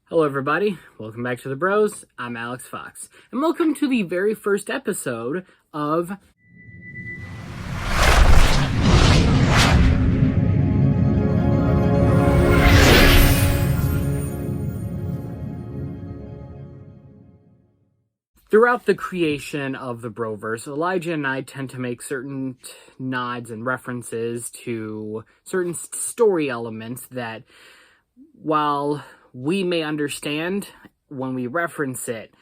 Hello everybody, welcome back to the Bros. I'm Alex Fox, and welcome to the very first episode of Throughout the creation of the Broverse, Elijah and I tend to make certain nods and references to certain story elements that, while we may understand when we reference it,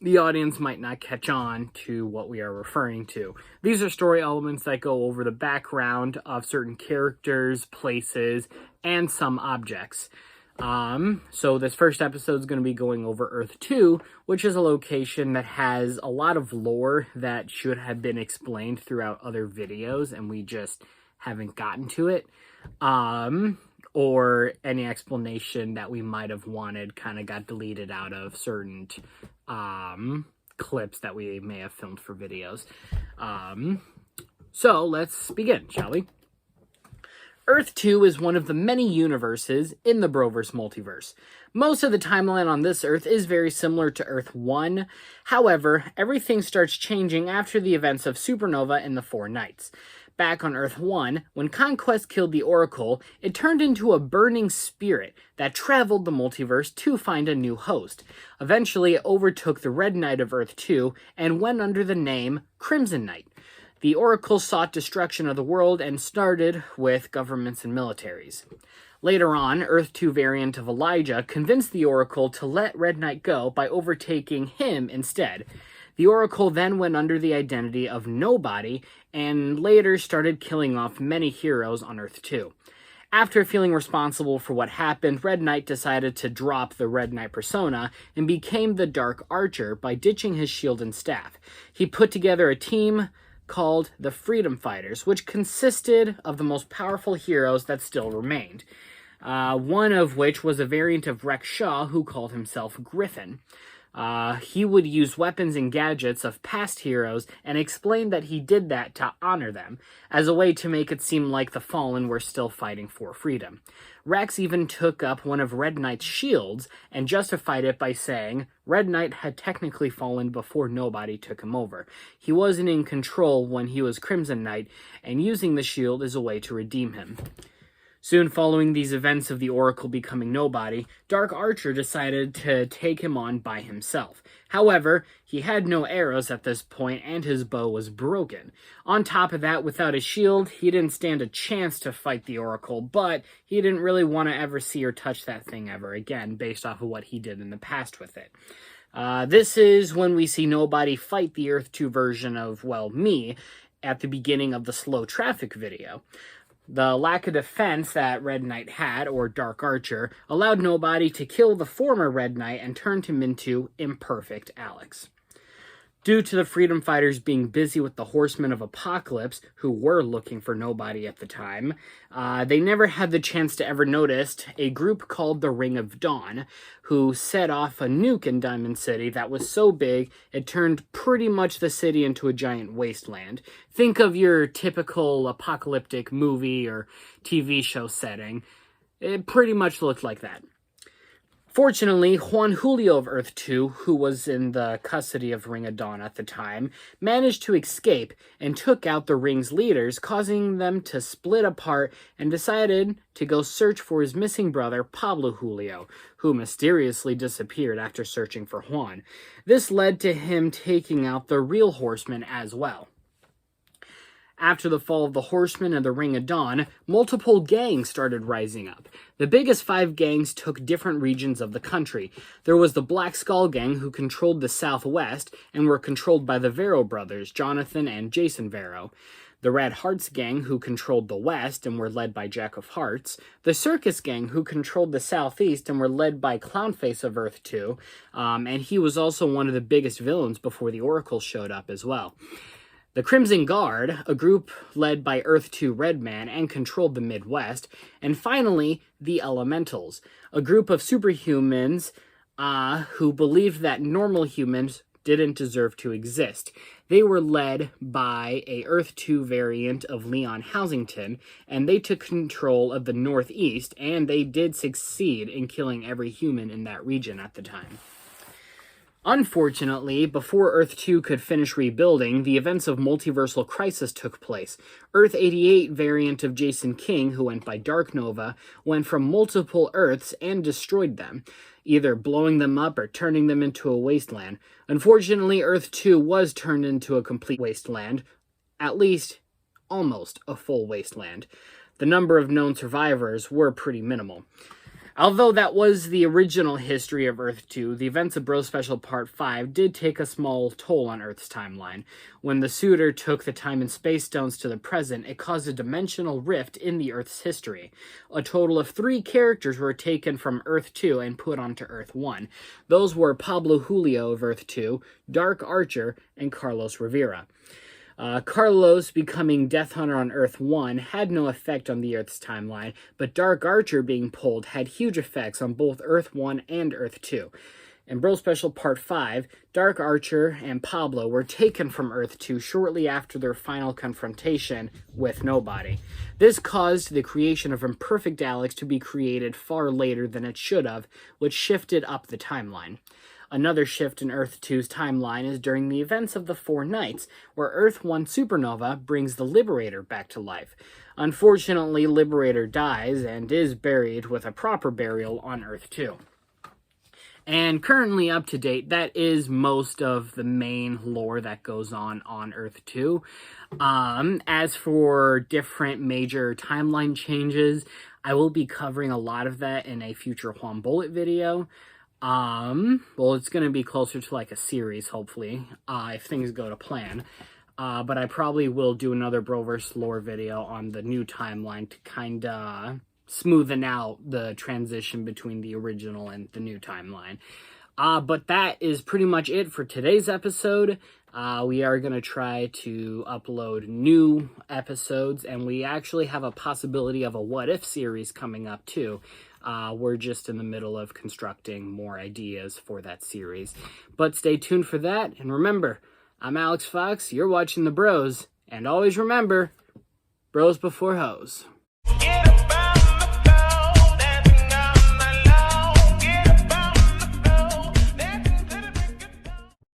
the audience might not catch on to what we are referring to. These are story elements that go over the background of certain characters, places, and some objects. So this first episode is going to be going over Earth 2, which is a location that has a lot of lore that should have been explained throughout other videos, and we just haven't gotten to it. Or any explanation that we might have wanted kind of got deleted out of certain clips that we may have filmed for videos. So let's begin, shall we? Earth 2 is one of the many universes in the Broverse multiverse. Most of the timeline on this Earth is very similar to Earth 1. However, everything starts changing after the events of Supernova and the Four Knights. Back on Earth 1, when Conquest killed the Oracle, it turned into a burning spirit that traveled the multiverse to find a new host. Eventually, it overtook the Red Knight of Earth 2 and went under the name Crimson Knight. The Oracle sought destruction of the world and started with governments and militaries. Later on, Earth 2 variant of Elijah convinced the Oracle to let Red Knight go by overtaking him instead. The Oracle then went under the identity of Nobody and later started killing off many heroes on Earth 2. After feeling responsible for what happened, Red Knight decided to drop the Red Knight persona and became the Dark Archer by ditching his shield and staff. He put together a team called the Freedom Fighters, which consisted of the most powerful heroes that still remained. One of which was a variant of Rex Shaw who called himself Griffin. He would use weapons and gadgets of past heroes and explained that he did that to honor them, as a way to make it seem like the Fallen were still fighting for freedom. Rex even took up one of Red Knight's shields and justified it by saying Red Knight had technically fallen before Nobody took him over. He wasn't in control when he was Crimson Knight, and using the shield is a way to redeem him. Soon following these events of the Oracle becoming Nobody, Dark Archer decided to take him on by himself. However, he had no arrows at this point and his bow was broken. On top of that, without a shield, he didn't stand a chance to fight the Oracle, but he didn't really want to ever see or touch that thing ever again, based off of what he did in the past with it. This is when we see Nobody fight the Earth 2 version of, well, me, at the beginning of the slow traffic video. The lack of defense that Red Knight had, or Dark Archer, allowed Nobody to kill the former Red Knight and turned him into Imperfect Alex. Due to the Freedom Fighters being busy with the Horsemen of Apocalypse, who were looking for Nobody at the time, they never had the chance to ever notice a group called the Ring of Dawn, who set off a nuke in Diamond City that was so big it turned pretty much the city into a giant wasteland. Think of your typical apocalyptic movie or TV show setting. It pretty much looked like that. Fortunately, Juan Julio of Earth 2, who was in the custody of Ring of Dawn at the time, managed to escape and took out the Ring's leaders, causing them to split apart and decided to go search for his missing brother, Pablo Julio, who mysteriously disappeared after searching for Juan. This led to him taking out the real Horsemen as well. After the fall of the Horsemen and the Ring of Dawn, multiple gangs started rising up. The biggest 5 gangs took different regions of the country. There was the Black Skull Gang, who controlled the southwest and were controlled by the Vero brothers, Jonathan and Jason Vero. The Red Hearts Gang, who controlled the west and were led by Jack of Hearts. The Circus Gang, who controlled the southeast and were led by Clownface of Earth 2. And he was also one of the biggest villains before the Oracle showed up as well. The Crimson Guard, a group led by Earth 2 Redman and controlled the Midwest. And finally, the Elementals, a group of superhumans who believed that normal humans didn't deserve to exist. They were led by a Earth 2 variant of Leon Housington, and they took control of the Northeast, and they did succeed in killing every human in that region at the time. Unfortunately, before Earth 2 could finish rebuilding, the events of Multiversal Crisis took place. Earth 88 variant of Jason King, who went by Dark Nova, went from multiple Earths and destroyed them, either blowing them up or turning them into a wasteland. Unfortunately, Earth 2 was turned into a complete wasteland, at least almost a full wasteland. The number of known survivors were pretty minimal. Although that was the original history of Earth 2, the events of Bro Special Part 5 did take a small toll on Earth's timeline. When the Suitor took the time and space stones to the present, it caused a dimensional rift in the Earth's history. A total of 3 characters were taken from Earth 2 and put onto Earth 1. Those were Pablo Julio of Earth 2, Dark Archer, and Carlos Rivera. Carlos becoming Death Hunter on Earth 1 had no effect on the Earth's timeline, but Dark Archer being pulled had huge effects on both Earth 1 and Earth 2. In Bro Special Part 5, Dark Archer and Pablo were taken from Earth 2 shortly after their final confrontation with Nobody. This caused the creation of Imperfect Alex to be created far later than it should have, which shifted up the timeline. Another shift in Earth 2's timeline is during the events of the Four Nights, where Earth 1 supernova brings the Liberator back to life. Unfortunately, Liberator dies and is buried with a proper burial on Earth 2. And currently up to date, that is most of the main lore that goes on Earth 2. As for different major timeline changes, I will be covering a lot of that in a future Juan Bullet video. Well, it's going to be closer to like a series, hopefully, if things go to plan. But I probably will do another Broverse lore video on the new timeline to kind of smoothen out the transition between the original and the new timeline. But that is pretty much it for today's episode. We are going to try to upload new episodes, and we actually have a possibility of a What If series coming up too. We're just in the middle of constructing more ideas for that series. But stay tuned for that, and remember, I'm Alex Fox, you're watching The Bros, and always remember, bros before hoes.